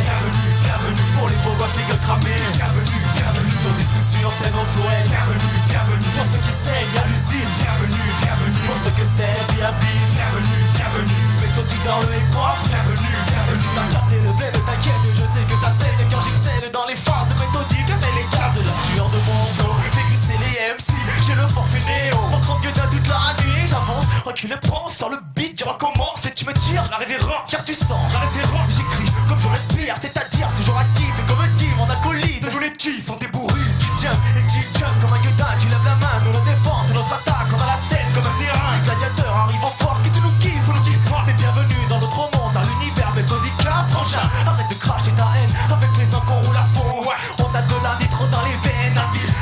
Bienvenue, bienvenue pour les beaux gosses, les gueules cramées. Bienvenue, bienvenue sur discussion, c'est notre souhait. Bienvenue, bienvenue pour ceux qui saignent à l'usine. Bienvenue, bienvenue pour ceux que c'est B.A.B. Bienvenue, bienvenue, méthodique dans le hip-hop. Bienvenue, bienvenue. Si t'as capté le blé, ne t'inquiète, je sais que ça saigne quand j'excelle dans les phases méthodiques. Mais les gaz de la sueur de mon flow fait glisser les MC. J'ai le forfait néo, pour 30 gueudins toute la nuit. J'avance, recule et prends sur le beat, je recommence et tu me tires la révérence. Car tu sens la référence, j'écris comme je respire, c'est-à-dire toujours actif et comme un team, mon acolyte. De nous les tifs, on débourrit. Tu tiens et tu jumps comme un gueudin, tu lèves la main, nous la défense et notre attaque, on a la scène comme un terrain. Les gladiateurs arrivent en force, que tu nous kiffes ou nous kiffes pas. Mais bienvenue dans notre monde, dans l'univers méthodique, là, frangin. Arrête de cracher ta haine avec les uns qu'on roule à fond. On a de la nitro dans les veines,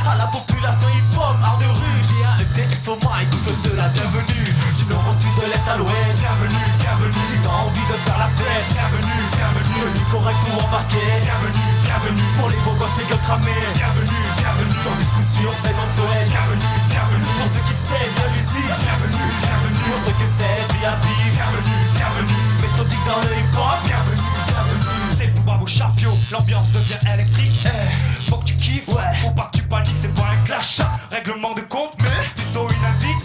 à la population hip-hop, art de rue. J'ai un ETS au mic, nous sommes de la bienvenue. Du nord au sud, de l'est à l'ouest. Bienvenue, bienvenue. Si t'as envie de faire la fête, bienvenue, bienvenue. Tenue correct ou en basket, bienvenue, bienvenue. Pour les beaux gosses, les gueules cramées, bienvenue, bienvenue. Sur discussion, c'est notre souhait, bienvenue, bienvenue. Pour ceux qui saignent à l'usine, bienvenue, bienvenue. Pour ceux que c'est B.A.B. Bienvenue, bienvenue. Méthodique dans le hip-hop, bienvenue, bienvenue. C'est tout bas vos charpios, l'ambiance devient électrique. Faut que tu kiffes, faut pas que tu paniques, c'est pas un clash. Règlement de compte, mais plutôt une invite.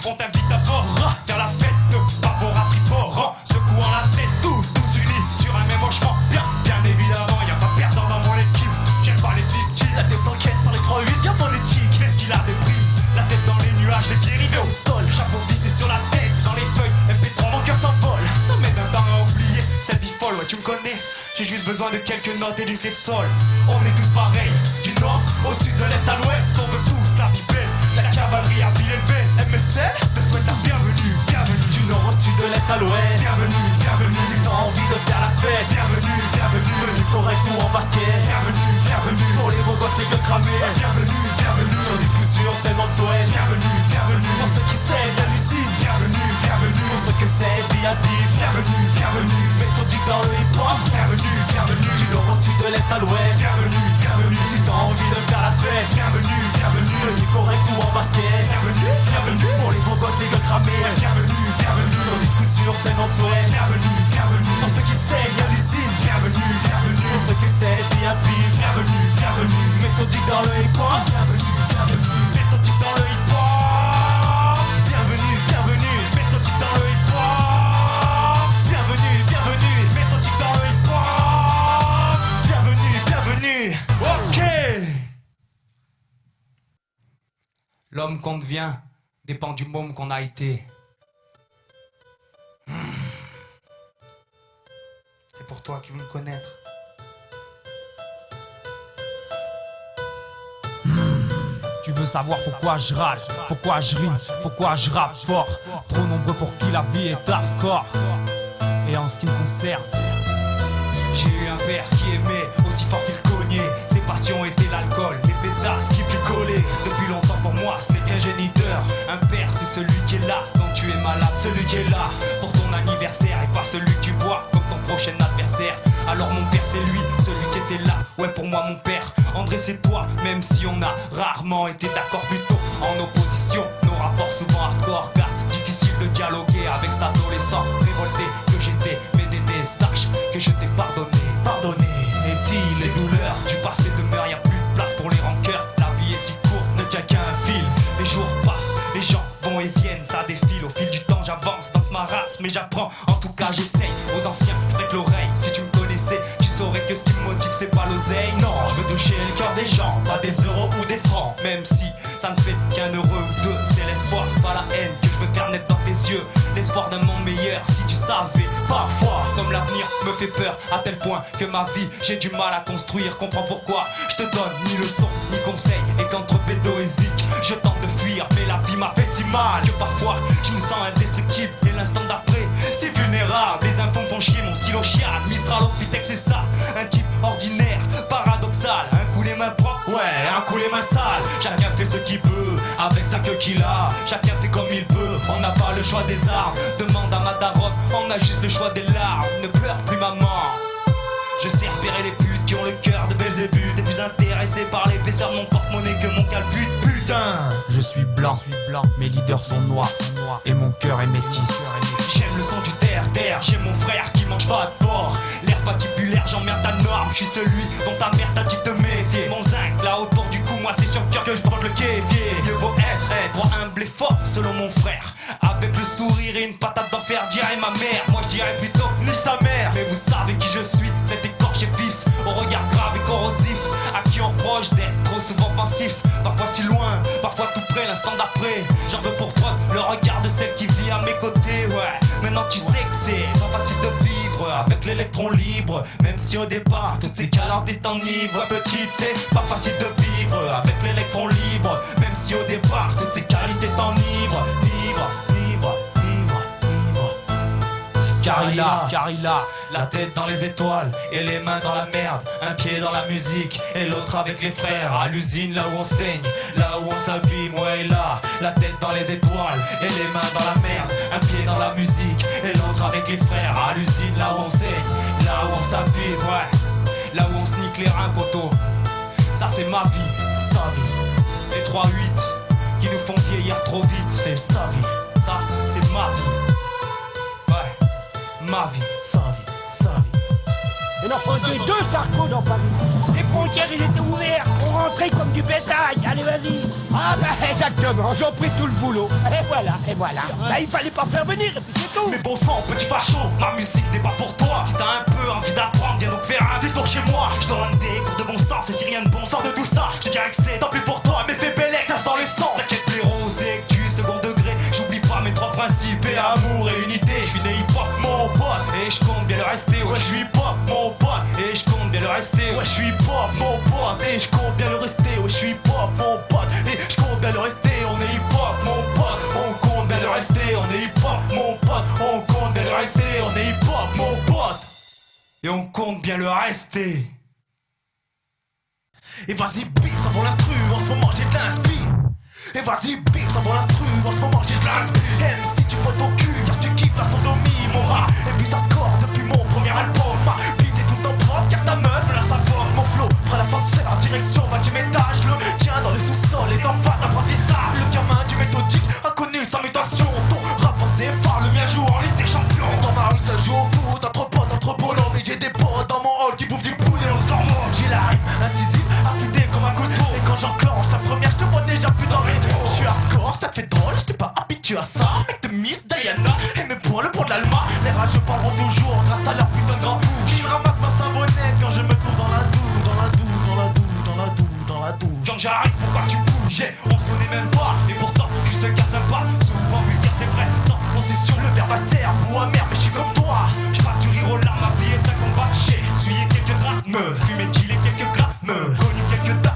On t'invite d'abord vers la fête de Barbara Triport. Secouant la tête, tous unis sur un même hochement. Bien évidemment, y'a pas perdant dans mon équipe. J'aime pas les victimes, la tête s'enquête par les 3-8, bien politique. Qu'est-ce qu'il a des prix, la tête dans les nuages, les pieds rivés au sol. Chapeau 10 c'est sur la tête, dans les feuilles, MP3, mon cœur s'envole. Ça m'aide un temps à oublier cette vie folle, ouais tu me connais. J'ai juste besoin de quelques notes et d'une clé de sol. On est tous pareils, du nord au sud, de l'est à l'ouest. On veut tous la vie belle, la cavalerie à Villers-le-Bel. MSL te souhaite la bienvenue, bienvenue. Du nord au sud, de l'est à l'ouest. Bienvenue, bienvenue. Si t'as envie de faire la fête, bienvenue, bienvenue. Tenue correct ou en basket, bienvenue, bienvenue. Pour les beaux gosses, les gueules cramées, bienvenue, bienvenue. Sur discussion, c'est notre souhait, bienvenue, bienvenue. Pour ceux qui saignent à l'usine, bienvenue, bienvenue. Pour ceux que c'est B.A.B. Bienvenue, bienvenue. Méthodique dans le hip-hop, bienvenue, bienvenue. Du nord au sud, de l'est à l'ouest, bienvenue, bienvenue. Si t'as envie de faire la fête, bienvenue, bienvenue. Tenue correct ou en basket, bienvenue, bienvenue. Pour les beaux gosses, les gueules cramées, bienvenue, bienvenue. Sur discussion, c'est notre souhait, bienvenue, bienvenue. Pour ceux qui saignent à l'usine, bienvenue, bienvenue. Pour ceux que c'est B.A.B. Bienvenue, bienvenue. Méthodique dans le hip-hop, bienvenue, bienvenue. Méthodique dans le hip-hop, bienvenue, bienvenue. Méthodique dans le hip-hop, bienvenue, bienvenue. Méthodique dans le hip-hop, bienvenue, bienvenue. Ok. L'homme qu'on devient dépend du môme qu'on a été. C'est pour toi qui veux me connaître. Tu veux savoir pourquoi je râle, pourquoi je ris, pourquoi je rappe fort. Trop nombreux pour qui la vie est hardcore. Et en ce qui me concerne, j'ai eu un père qui aimait aussi fort qu'il cognait. Ses passions étaient l'alcool, les pétasses qui picolaient. Depuis longtemps pour moi ce n'est qu'un géniteur. Un père c'est celui qui est là quand tu es malade. Celui qui est là pour ton anniversaire et pas celui que tu vois comme ton prochain adversaire. Alors mon père c'est lui, celui qui était là. Ouais pour moi mon père, André c'est toi. Même si on a rarement été d'accord plutôt en opposition. Nos rapports souvent hardcore car difficile de dialoguer avec cet adolescent révolté que j'étais. Mais Dédé sache que je t'ai pardonné. Et si les douleurs du passé demeurent, y'a plus de place pour les rancœurs. La vie est si courte, ne tient qu'à un fil. Les jours passent, les gens vont et viennent, ça défile. Au fil du temps j'avance dans ce marasme, mais j'apprends, en tout cas j'essaye. Aux anciens, je prête l'oreille, si tu me connaissais, tu saurais que ce qui me motive c'est pas l'oseille. Non, je veux toucher le cœur des gens, pas des euros ou des francs. Même si ça ne fait qu'un heureux ou deux, c'est l'espoir, pas la haine que je veux faire naître dans tes yeux. L'espoir d'un monde meilleur, si tu savais. Parfois, comme l'avenir me fait peur, à tel point que ma vie, j'ai du mal à construire. Comprends pourquoi je te donne ni leçon, ni conseil. Et qu'entre bédo et zik, je tente de fuir. Mais la vie m'a fait si mal que parfois, je me sens indestructible. Et l'instant d'après, c'est vulnérable. Les infos me font chier, mon stylo chiale. Mistral, Opitex, c'est ça. Un type ordinaire, paradoxal. Un coup les mains propres, ouais, un coup les mains sales. Chacun fait ce qu'il peut, avec sa queue qu'il a. Chacun fait comme il peut, on n'a pas le choix des armes. Demande à ma daronne, on a juste le choix des larmes. Ne pleure plus maman. Je sais repérer les putes qui ont le cœur de Belzébuth. Et plus intéressés par l'épaisseur de mon porte-monnaie que mon calbut. Putain, je suis blanc, mes leaders sont noirs, et mon cœur est métis. J'aime le son du terre-terre, j'aime mon frère qui mange pas de porc. L'air patibulaire, j'emmerde ta norme. Je suis celui dont ta mère t'a dit de méfier. Mon zinc, là autour du cou, moi c'est sur le cœur que je porte le kéfier. Mieux vaut être humble et fort, selon mon frère. Avec le sourire et une patate d'enfer, dirait ma mère. Moi je dirais plutôt ni sa mère. Mais vous savez qui je suis, cet écorché vif, au regard grave et corrosif, à qui on reproche d'être trop souvent pensif. Parfois si loin, parfois tout près, l'instant d'après. J'en veux pour preuve le regard de celle qui vit à mes côtés. Ouais, maintenant tu sais que c'est pas facile de vivre avec l'électron libre. Même si au départ, toutes ces calendes étaient enivres. Petite, c'est pas facile de vivre avec l'électron libre. Même si au départ, toutes ces qualités t'enivrent. Ivre. Car il a la tête dans les étoiles et les mains dans la merde. Un pied dans la musique et l'autre avec les frères. À l'usine là où on saigne, là où on s'abîme. Ouais, là, la tête dans les étoiles et les mains dans la merde. Un pied dans la musique et l'autre avec les frères. À l'usine là où on saigne, là où on s'abîme. Ouais, là où on se nique les reins, poteau. Ça c'est ma vie, sa vie. Les 3-8 qui nous font vieillir trop vite. C'est sa vie, ça c'est ma vie. Ma vie, sa vie. Il en faut des deux Sarko dans Paris. Les frontières, ils étaient ouvertes. On rentrait comme du bétail. Allez, vas-y. Ah, bah, exactement. J'ai pris tout le boulot. Et voilà. Bah, il fallait pas faire venir, et puis c'est tout. Mais bon sang, petit facho, ma musique n'est pas pour toi. Si t'as un peu envie d'apprendre, viens donc faire un détour chez moi. Je donne des cours de bon sens, et si rien de bon sort de tout ça, je dirais que c'est tant pis pour toi, mais fais bellec, ça sent l'essence. T'inquiète, les rosés que tu es second degré. J'oublie pas mes trois principes, et amour et unité. Je suis né hip-hop, mon pote, et je compte bien le rester. Ouais, je suis pop, mon pote, et je compte bien le rester. Ouais, je suis pop, mon pote, et je compte bien le rester. Ouais, je suis pop, mon pote, et je compte bien le rester. On est hip-hop, mon pote, on compte bien le rester. On est hip-hop, mon pote, on compte bien le rester. On est hip-hop, mon pote, et on compte bien le rester. Et vas-y, bim, ça vaut l'instru, en ce moment j'ai de l'inspi. Et vas-y, bim, ça vaut l'instru, en ce moment j'ai de l'inspi. Même si tu potes ton cul, car tu kiffes la sodomie, mon rat. Et puis ça te corde depuis mon premier album. Ma bite est tout en propre, car ta meuf, là ça vole. Mon flow prend l'ascenseur, direction 20ème étage. Le tien dans le sous-sol est en phase d'apprentissage. Le gamin du méthodique a connu sa mutation. Ton rap c'est phare, le mien joue en Ligue des Champions. Ton mari ça joue au foot, entre potes, entre bolos. Mais j'ai des potes dans mon hall qui bouffent du poulet aux hormones. J'ai la rime incisive, affûtée comme un couteau. Et quand j'enclenche la première, je te vois déjà plus dans les dos. Je suis hardcore, ça te fait drôle, j'étais pas habitué à ça. Mec de Miss Diana et mes poils, le pont de l'Alma. Les rageux parleront toujours grâce à leur putain de grand bouche. Ils ramassent ma savonnette quand je me trouve dans la douche, dans la douche, dans la douche, dans la douche, dans la douche. Quand j'arrive, pourquoi tu bouges? On se connaît même pas, et pourtant je suis ce gars sympa. Souvent vulgaire, c'est vrai, sans possession. Le verbe acerbe ou amer, mais je suis comme toi. Je passe du rire aux larmes, ma vie est un combat. J'ai essuyé quelques drames, fumé dealé quelques grammes, connu quelques dames.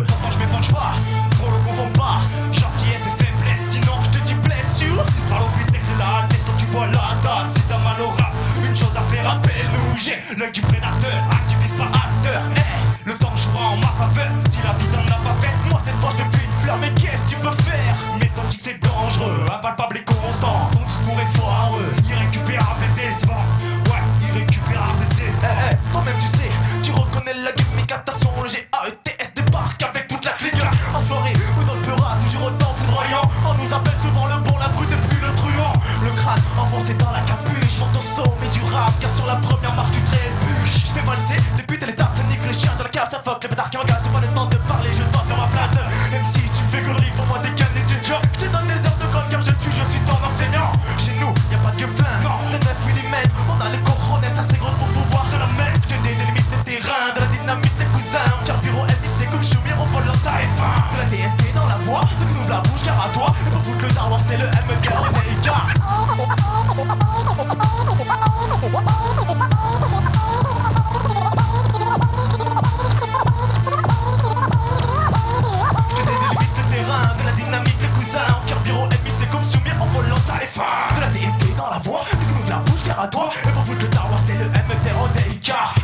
Pourtant je m'épanche pas, trop le confond pas. Gentillesse et faiblesse, sinon je te dis blessure. L'histoire l'oblit, c'est la altesse dont tu bois la tasse. Si t'as mal au rap, une chose à faire, rappelle-nous. J'ai l'œil du prédateur, activiste pas acteur. Hey, le temps jouera en ma faveur. Si la vie t'en a pas fait, moi cette fois je te fais une fleur. Mais qu'est-ce que tu peux faire? Méthodique c'est dangereux, impalpable et constant. Ton discours est foireux, irrécupérable et décevant. Ouais, irrécupérable et décevant. Toi-même tu sais, tu reconnais la gimmick. Attention, le GAETS débarque avec toute la clique. En soirée ou dans le peurat, toujours autant foudroyant. On nous appelle souvent le bon, la brute et puis le truand. Le crâne enfoncé dans la capuche, monte au sommet du rap, car sur la première marche tu trébuches. Je fais valser, des putes et les tasses, nique les chiens de la cave, ça fuck les pétards qui m'engagent. J'ai pas le temps de parler, je dois faire ma place. Même si tu me fais gaulerie, pour moi t'es qu'un étudiant. Je te donne des heures de colle car je suis ton enseignant. Chez nous, y'a pas de gueuflin, non, de 9 mm. On a les coronets, assez gros pour pouvoir te la mettre. Je te délimite les terrains, de la dynamite les cousins. Carburant épicé comme Choumir, on vole dans ta F1. De la TNT dans la voix, de nous ouvre la bouche car à toi. Et pour foutre le daroir, c'est le MK, on est écart. Je te délimite le terrain, de la dynamite les cousins. En carburant épicé comme Choumir, on vole dans ta F1. De la TNT dans la voix, de nous ouvre la bouche car à toi. Et pour foutre le daroir, c'est le MK, on est écart.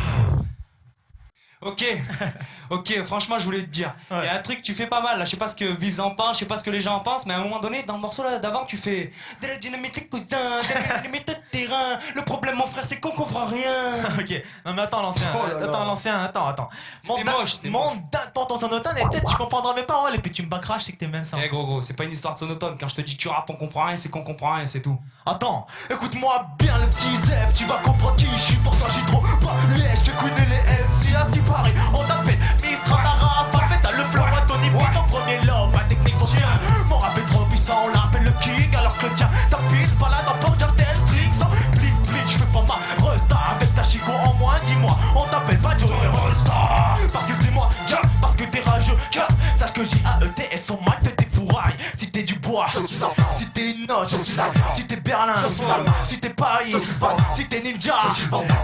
Ok, franchement, je voulais te dire, il y a un truc que tu fais pas mal là, je sais pas ce que Vivs en pense, je sais pas ce que les gens en pensent, mais à un moment donné, dans le morceau là d'avant, tu fais de la dynamite les cousins, de la dynamite terrain. Le problème, mon frère, c'est qu'on comprend rien. Ok, non mais attends l'ancien, Oh là là. attends l'ancien, attends. C'était moche, c'était moche. Monte dans ton sonotone et peut-être tu comprendras mes paroles et puis tu me bacraches, c'est que t'es mince. Eh gros, c'est pas une histoire de sonotone. Quand je te dis que tu rappes, on comprend rien, c'est qu'on comprend rien, c'est tout. Attends, écoute-moi bien le petit Zep, tu vas comprendre qui je suis, pour toi j'suis trop balèze, je fais couiner les MC à ce qui paraît, on t'appelle Mistral la rafale, mais t'as le flow à Tony Boy, ton premier lobe, ma technique pour chien, mon rap est trop puissant, on l'appelle le king, alors que le tien, ta piste, balade en porte tel string, sans blic, je fais pas ma resta, avec ta chico en moins, dis-moi, on t'appelle pas Joey Resta, parce que c'est moi, parce que t'es rageux, sache que J-A-E-T-S, son mic te défouraille, si t'es du bois, je suis là, si t'es une note, je suis là, si t'es Berlin, je suis là, si t'es Paris, si t'es ninja,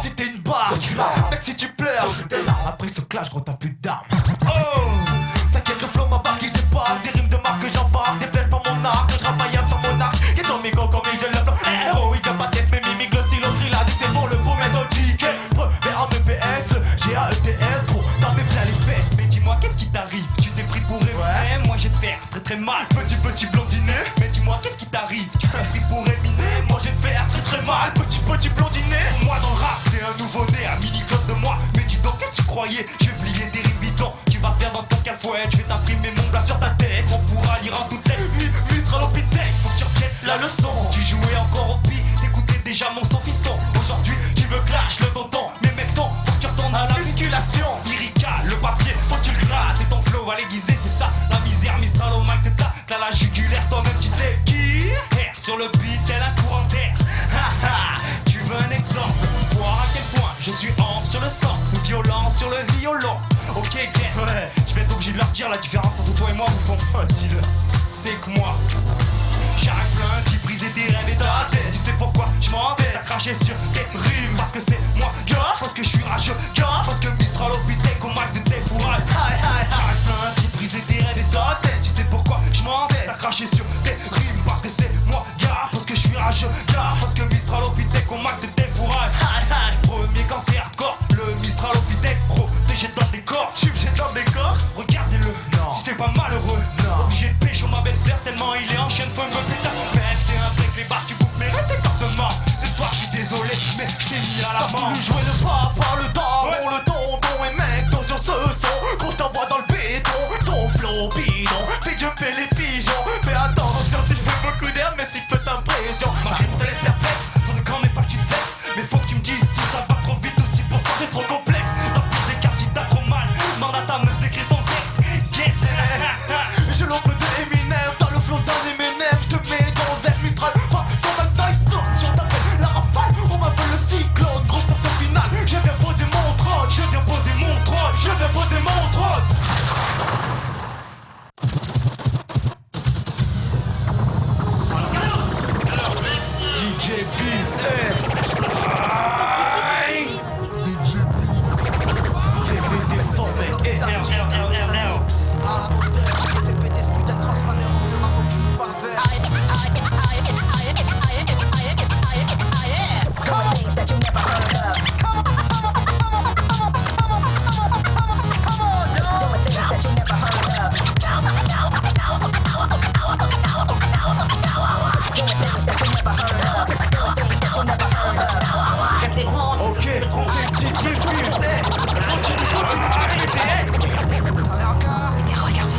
si t'es une barre, je suis là, mec si tu pleures, après ce clash gros t'as plus d'armes. Oh, t'inquiète le flow m'a barqué, je débarque, des rimes de marque que j'embarque, des flèches par mon arc, je rapaillable sur mon arc, y'a ton micro comme il je le flow, oh il y a pas de test mais mimique le stylo là, c'est pour le premier de ticket, mais en EPS, G-A-E-T-S, gros, t'en mets plein les fesses. Mais dis-moi, qu'est-ce qui t'arrive? Tu t'es pris pour Eminem, moi j'ai te faire très très mal. Petit blondinet. Mais dis-moi, qu'est-ce qui t'arrive? Tu t'es pris pour Eminem, moi j'ai te faire très très mal. Petit blondinet. Pour moi dans le rap, t'es un nouveau-né, un mini-club de moi. Mais dis donc, qu'est-ce que tu croyais? Je vais plier des rimes bidons. Tu vas faire dans ton calfouet, je vais t'imprimer mon blas sur ta tête. On pourra lire en toute tête. Mistral au Pitec, faut que tu retiennes la leçon. Tu jouais encore au pi, t'écoutais déjà mon son fiston. Aujourd'hui, tu veux clash le tonton, mais mec ton, faut que tu retournes à la musculation. Lyrical, le papier, faut que tu le grattes. Et ton flow à l'aiguiser, c'est ça, la misère. Mistral au mic, t'es là la jugulaire, toi-même tu sais qui. R sur le beat, tel un courant d'air. Tu veux un exemple pour voir à quel point je suis ample sur le sang ou violent sur le violon. Ok, ouais, je vais être obligé de leur dire la différence entre toi et moi, vous font dis-le. C'est que moi, j'arrive plein qui briser tes rêves et ta tête. Tu sais pourquoi je m'en vais, t'as craché sur tes rimes. Parce que c'est moi, gars, parce que je suis rageux, gars. Parce que Mistral au Pitec au mic de tes fourrailles. J'arrive plein qui briser tes rêves et ta tête. Tu sais pourquoi je m'en vais, t'as craché sur tes rimes. Parce que c'est moi, gars, parce que je suis rageux, gars. Parce que Mistral au Pitec au mic de tes fourrailles. Premier quand c'est hardcore, le Mistral au Pitec, protégé dans des corps. Tu me jettes dans des corps, regardez-le. Si c'est pas malheureux, obligé de pécho ma belle-sœur tellement il est en chaîne, faut me péter. C'est un vrai clébard, tu bouffes mes restes comportements. Ce soir je suis désolé, mais je t'ai mis à la mort. Nous jouer le pas par le daron, le tonton et mec, ton sur ce son. Gros t'envoie dans le béton, ton flow bidon. Fais jumper les pigeons. Fais attention si je fais beaucoup d'air, mais si je peux t'impression. Ma rime te laisse perplexe, faudrait quand même pas que tu te vexes. Mais faut que tu me dises si ça va trop vite ou si pour toi c'est trop complexe. Dans le pire des cas si t'as trop mal, demande à ta meuf d'écrire ton texte. Get Je l'offre de Eminem, t'as le flow d'un Eminem. Je te mets dans Z Mistral, pas sur ma taille, sur ta tête, la rafale. On m'appelle le cyclone, grosse personne finale. Je viens poser mon trône, je viens poser mon trône, je viens poser mon trône. DJ Beats, DJ Beats, fais péter son mec, ok, c'est DJ Beats, continue, T'en as encore? Mais regarde ça.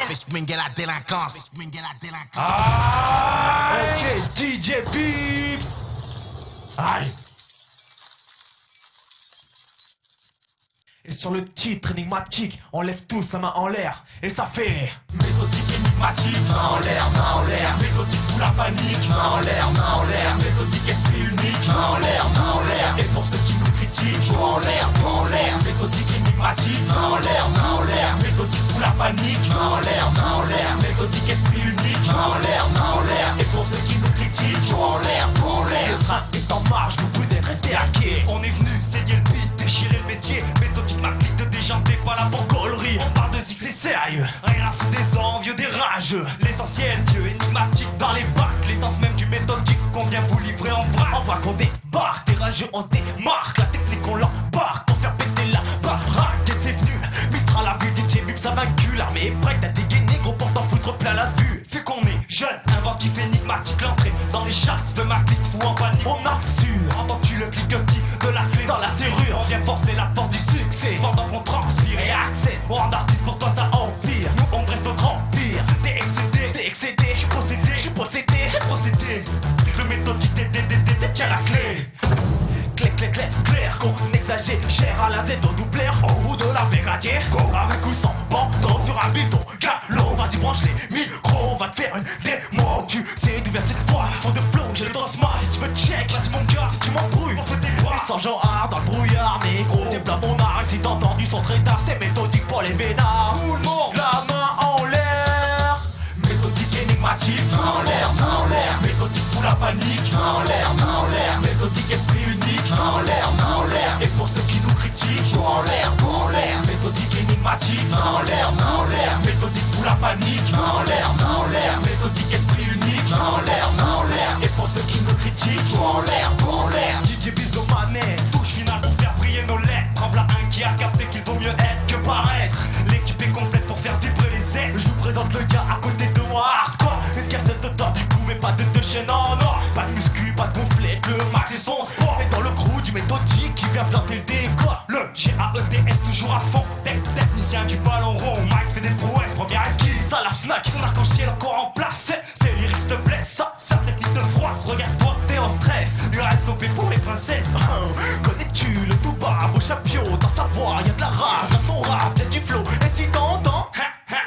Fais swinguer la délinquance. ok, DJ Beats. Aïe. Et sur le titre énigmatique, on lève tous la main en l'air et ça fait Méthodique énigmatique, main en l'air, méthodique fout la panique, main en l'air, méthodique esprit unique, main en l'air, et pour ceux qui nous critiquent, main en l'air, méthodique énigmatique, main en l'air, méthodique fout la panique, main en l'air, méthodique esprit unique, main en l'air, et pour ceux qui nous critiquent, main en l'air, le train est en marche, vous êtes restés à quai. On est venu saigner le beat, déchirer le métier. Méthodique marque de déjanté, pas là pour gaulerie. On parle de zig, C'est taille. Rien à foutre des envieux, des rageux. L'essentiel, vieux, énigmatique dans les bacs. L'essence même du méthodique qu'on vient vous livrer en vrac. On voit qu'on débarque, des rageux on démarque. La technique on l'embarque pour faire péter la baraque. Get c'est venu, Mistral a vu DJ Bub ça vaincu. L'armée est prête à dégainer, gros pour t'en foutre plein la vue. Vu qu'on est jeune, inventif, énigmatique, l'entrée dans les charts de ma clique fou en panique. On a su, Entends-tu le cliquetis de la clé dans la serrure, On vient forcer la porte du succès pendant qu'on transpire et accès au rang d'artiste, pour toi ça empire. nous on dresse notre empire. T'es excédé, T'es excédé, je suis possédé, je suis possédé. c'est procédé. Le méthodique, tiens la clé. Clair, clair, clair, clair, qu'on exagère. Cher à la Z au doubleur, au bout de la véradière. Go avec ou sans bandeau sur un bidon. Galop, vas-y branche les micros, on va te faire une démo. Tu sais d'où vient cette voix, son de flow, j'ai le dosma. Si tu veux check, vas-y mon gars, si tu m'embrouilles, on fait des voix. Et sans genre hard dans le brouillard, négro. Développe mon art, et si t'as entendu son trait d'art, c'est méthodique pour les vénards. Tout le monde, La main en l'air. méthodique, énigmatique, main en l'air, méthodique, fout la panique, main en l'air, méthodique, esprit unique, main en l'air, et pour ceux qui nous critiquent, go en l'air, méthodique, énigmatique, main en l'air, méthodique, fout la panique, main en l'air, méthodique, esprit unique, main en l'air, et pour ceux qui nous critiquent, go en l'air, DJ Biz aux manettes. touche finale pour faire briller nos lettres, en v'là un qui a capté qu'il vaut mieux être que paraître, l'équipe est complète pour faire vibrer les ailes. Je vous présente le gars à côté de moi. Hardcore, une cassette de tort du coup, mais pas de chaîne. Non, non, pas de muscu, pas de gonflette. Le max et son sport. Et dans le crew du méthodique qui vient planter le décor. Le GAEDS toujours à fond, technicien du ballon rond, Mike fait des prouesses, première esquisse à la Fnac. Ton arc-en-ciel encore en place, c'est lyrics te blesse, ça technique de froisse, regarde-toi, T'es en stress. lui reste stoppé pour les princesses. Oh, connais-tu le tout bas, beau chapio. Dans sa voix, y'a de la rage, dans son rap, y'a du flow. Et si t'entends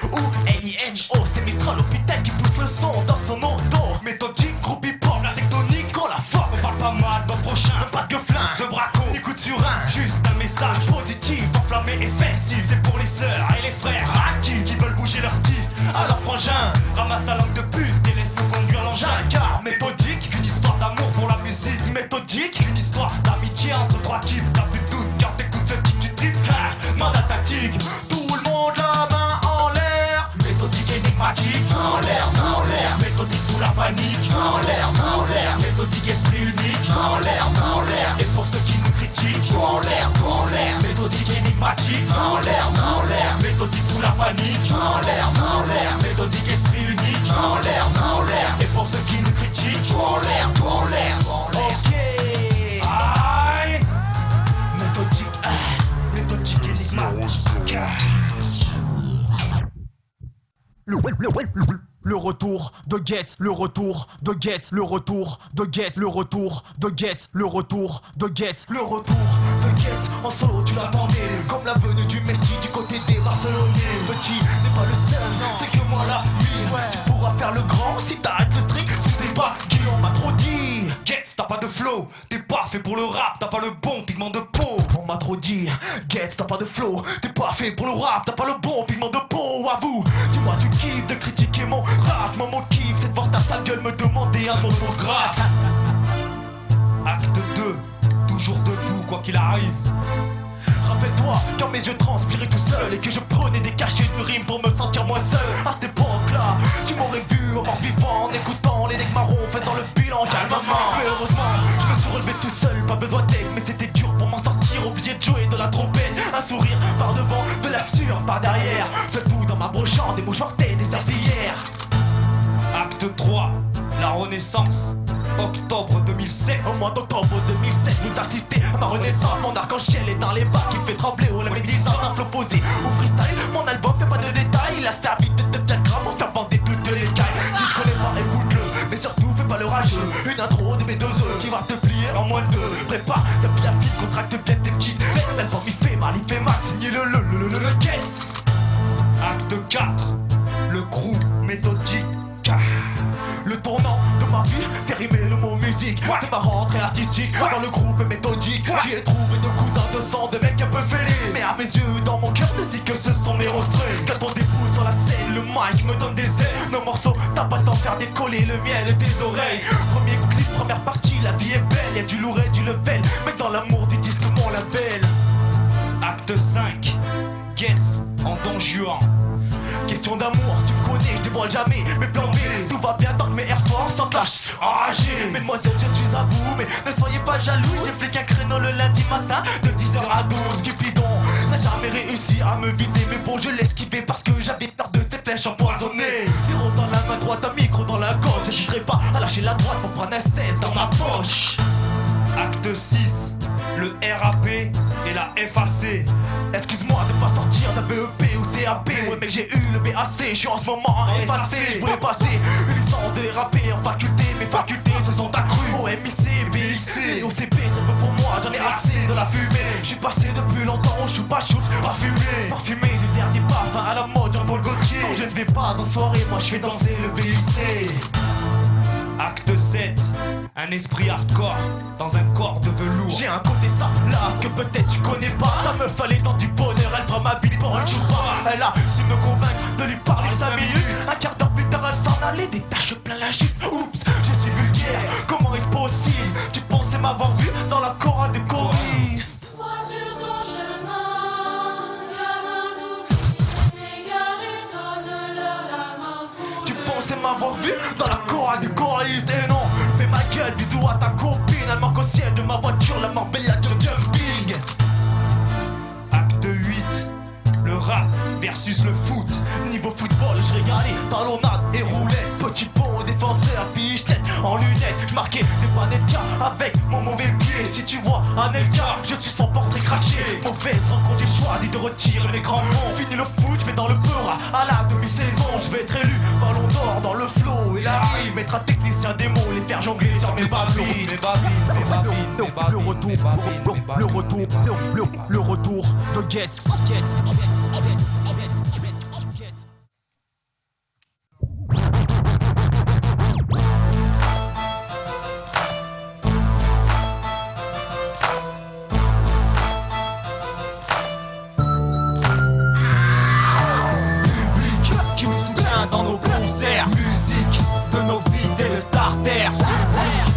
ou L-I-N-O, c'est Mistral Hôpital qui pousse le son dans son auto. Méthodique, Groupe hip-hop, la tectonique, on la forme. on parle pas mal d'un prochain, Pas de flingue, de braco, ni coup de surin. juste un message Positif, enflammé et festif, c'est pour les sœurs et les frères actifs qui veulent bouger leur tif. alors frangin, Ramasse ta langue de pute et laisse-nous conduire l'engin. car méthodique, Une histoire d'amour pour la musique, méthodique. une histoire d'amitié entre trois types. T'as plus de doute car t'écoutes ce type du trip. Mandat tactique, tout le monde la main en l'air. Méthodique, énigmatique, main en l'air, méthodique, fout la panique, main en l'air, méthodique, esprit unique, main en l'air, et pour ceux qui nous critiquent, go en l'air, méthodique, énigmatique, main en l'air, méthodique, fout la panique, main en l'air, méthodique, esprit unique, main en l'air, et pour ceux qui nous critiquent, go en l'air, Ok, aïe, méthodique, méthodique, énigmatique. Le retour de Get, le retour de Get, le retour de Get, le retour de Get, le retour de Get. le retour de Getz en solo, tu l'attendais. Comme la venue du Messi du côté des Barcelonais. Petit n'est pas le seul, c'est que moi la nuit. Tu pourras faire le grand si t'arrêtes le strict. Si t'es pas qui on m'a trop dit. Getz, t'as pas de flow, t'es pas fait pour le rap, t'as pas le bon pigment de peau. On m'a trop dit, Getz t'as pas de flow, t'es pas fait pour le rap, t'as pas le bon pigment de peau, avoue. Dis-moi tu kiffes de critiquer mon rap, moi mon kiff c'est de voir ta sale gueule me demander un autographe. Acte 2, toujours debout quoi qu'il arrive. Rappelle-toi quand mes yeux transpiraient tout seul et que je prenais des cachets de rime pour me sentir moins seul. À cette époque-là, tu m'aurais vu au mort vivant en écoutant les necks marrons faisant le bilan calmement. Mais heureusement, je me suis relevé tout seul, pas besoin d'aide, mais c'était dur pour m'en sortir, obligé de jouer de la trompette. Un sourire par devant, de la sueur par derrière. Seul tout dans ma brochante, des mouches mortelles, des serpillères. Acte 3, la renaissance, octobre 2007. Au mois d'octobre 2007, vous assistez à ma renaissance. Mon arc-en-ciel est dans les bas qui fait trembler au la médisance. Un flow posé au freestyle, mon album fait pas de détails. Il a servi de diagramme pour faire bander toutes les cailles. Si je connais pas, écoute-le, mais surtout fais pas le rageux. Une intro de mes deux œufs qui va te plier en moins de deux. Prépare ta bien file, contracte bien tes petites fesses. L'album il fait mal, il fait max, signé le Getz. Acte 4, le crew méthodique. Le tournant de ma vie, fait rimer le mot musique. C'est ma rentrée artistique dans le groupe méthodique. J'y ai trouvé deux cousins de sang, de mecs un peu fêlés. Mais à mes yeux, dans mon cœur, ne sais que ce sont mes refrains. Quand on déboule sur la scène, le mic me donne des ailes. Nos morceaux, t'as pas le temps de faire décoller le miel des oreilles. Premier clip, première partie, la vie est belle. Y'a du lourd et du level, mec dans l'amour du disque, mon label. Acte 5, Getz en Don Juan. Question d'amour, tu me connais, je dévoile jamais mes plans B. Tout va bien tant que mes Air Force sont lâche enragé. Mesdemoiselles, je suis à vous, mais ne soyez pas jaloux. J'ai fait qu'un créneau le lundi matin de 10h à 12. Cupidon n'a jamais réussi à me viser, mais bon, je l'ai esquivé parce que j'avais peur de ces flèches empoisonnées. Zéro dans la main droite, un micro dans la gorge. J'hésiterai pas à lâcher la droite pour prendre un 16 dans ma poche. Acte 6, le RAP et la FAC. Excuse-moi de pas sortir d'un BEP ou CAP. Ouais mec, j'ai eu le BAC, je suis en ce moment effacé. Je voulais passer une licence de RAP en faculté. Mes facultés se sont accrues au MIC, BIC, OCP, trop peu pour moi, j'en ai assez de la fumée. Je suis passé depuis longtemps, je suis pas shoot, parfumé du dernier parfum à la mode Jean-Paul Gaultier. Non, je ne vais pas en soirée, moi je fais danser le BIC. Acte 7, un esprit hardcore dans un corps de velours. J'ai un côté salace que peut-être tu connais pas. Ta meuf elle est dans du bonheur, elle prend ma bite pour un choupa. Elle a su me convaincre de lui parler 5 minutes. Un quart d'heure plus tard elle s'en allait, des taches plein la jupe. Oups, je suis vulgaire, comment est-ce possible? Tu pensais m'avoir vu dans la chorale de choristes. Toi sur ton chemin, gamin égaré, donne-leur la main pour Tu pensais m'avoir vu dans la chorale de choristes. Et non, fais ma gueule, bisous à ta copine. Elle manque au siège de ma voiture, la Marbella de jumping. Acte 8, le rap versus le foot. Niveau football, je régalais, talonnade et roulette. Petit pont, défenseur, piche-tête, en lunettes. Je marquais des panetkas avec mon mauvais pied. Si tu vois un écart, je suis son portrait craché. Mauvaise rencontre, j'ai choisi de retirer mes grands mots. Fini le foot, je vais dans le beurre à la demi-saison. Je vais être élu ballon d'or dans le flow et la rime. Être un technicien des mots, les faire jongler sur mes babines. Le retour de Getz. Qui nous soutient dans nos concerts. Musique de nos vies dès le starter.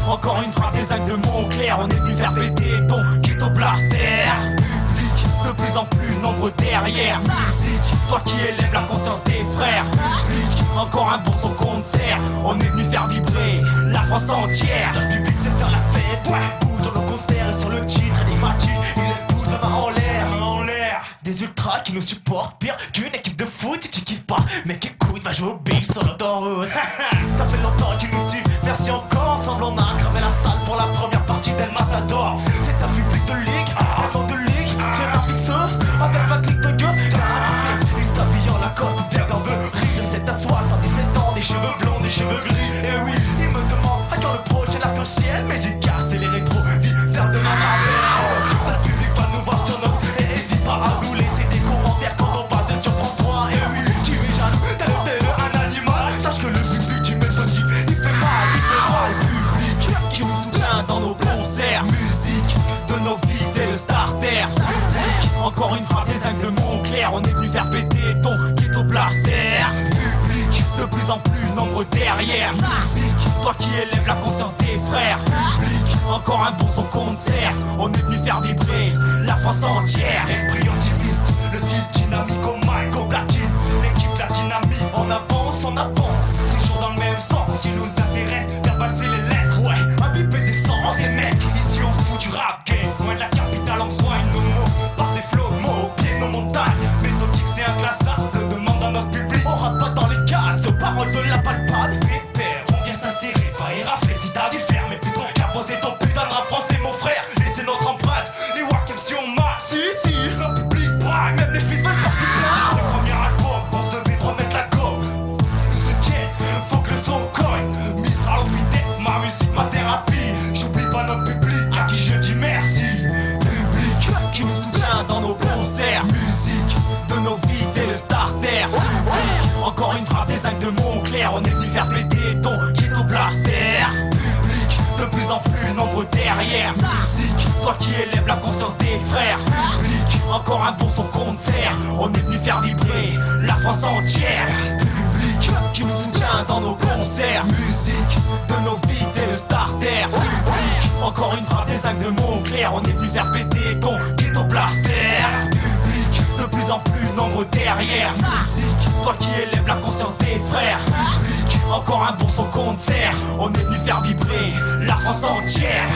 Encore une frappe des actes de Montclair. On est venu faire péter ton ghetto blaster. Public, de plus en plus nombreux derrière. Musique, toi qui élèves la conscience des frères. Public, encore un bon son concert. On est venu faire vibrer la France entière. Le public sait faire la fête, ouais. Bouge dans nos concerts et sur le titre énigmatique. Il lève tout sa main en l'air. Des ultras qui nous supportent, pire qu'une équipe de foot. Si tu kiffes pas, mec écoute, va jouer au bill sur l'autoroute. Ça fait longtemps qu'ils nous suivent, merci encore. Ensemble on a cramé la salle pour la première partie d'El Matador. C'est un public de ligue, un nom de ligue. J'ai un fixeur avec ma clique de gueule. Ils s'habillent en Lacoste ou bien Burberry. Je 7 à 77 ans, des cheveux blonds, des cheveux gris. Et oui, ils me demandent à quand le projet l'arc-en-ciel. Mais j'ai cassé les rétroviseurs de ma mère. Ça public va nous voir sur notre. Et hésite pas à nous laisser des commentaires quand on passe sur France 3. Et oui, tu es jaloux, tel un animal. Sache que le public du Méthodique, il fait mal. Public qui nous soutient dans nos concerts. Musique de nos vies dès le starter. Public, encore une frappe des actes de Montclair. On est venu faire péter ton ghetto blaster. Public, de plus en plus nombreux derrière. Musique, toi qui élèves la conscience des frères. Public, encore un bon son concert. On est venu faire vibrer la France entière. Esprit optimiste, le style dynamique au mic, au platine. L'équipe la dynamique, On avance, toujours dans le même sens. Ce qui nous intéresse, faire valser les lettres. ouais, imbiber des sens. Et mec, ici on se fout du rap game. Loin de la capitale, on soigne nos mots par ses flots de mots. Au pied de nos montagnes, Méthodique, c'est inclassable. Demande à notre public. on rate pas dans les cases, paroles de la palpable. Pépère, on vient s'insérer, pas érafler. Si t'as dû faire, mais plutôt qu'à poser ton putain de rap français, mon frère. Laissez notre empreinte. Les Wack MC on masse. Si, Notre public braque. même les filles veulent pas plus place. Le premier album, on se devait de remettre la gomme. Nous se tienne, faut que le son cogne. Mistral au tête, ma musique, ma thérapie. J'oublie pas notre public, à qui je dis merci. Public qui nous soutient dans nos concerts. Musique de nos vies dès le starter. Public, encore une frappe des actes de Montclair. On est venu faire péter ton ghetto blaster. Public, de plus en plus nombreux derrière. Musique, toi qui élèves la conscience des frères. Public, encore un bon son concert. On est venu faire vibrer la France entière. Public qui nous soutient dans nos concerts. Musique de nos vies dès le starter. Public, encore une frappe des actes de Montclair. On est venu faire péter ton ghetto blaster. Public, de plus en plus nombreux derrière. Musique, toi qui élèves la conscience des frères. Public, encore un bon son qu'on te sert. On est venu faire vibrer la France entière.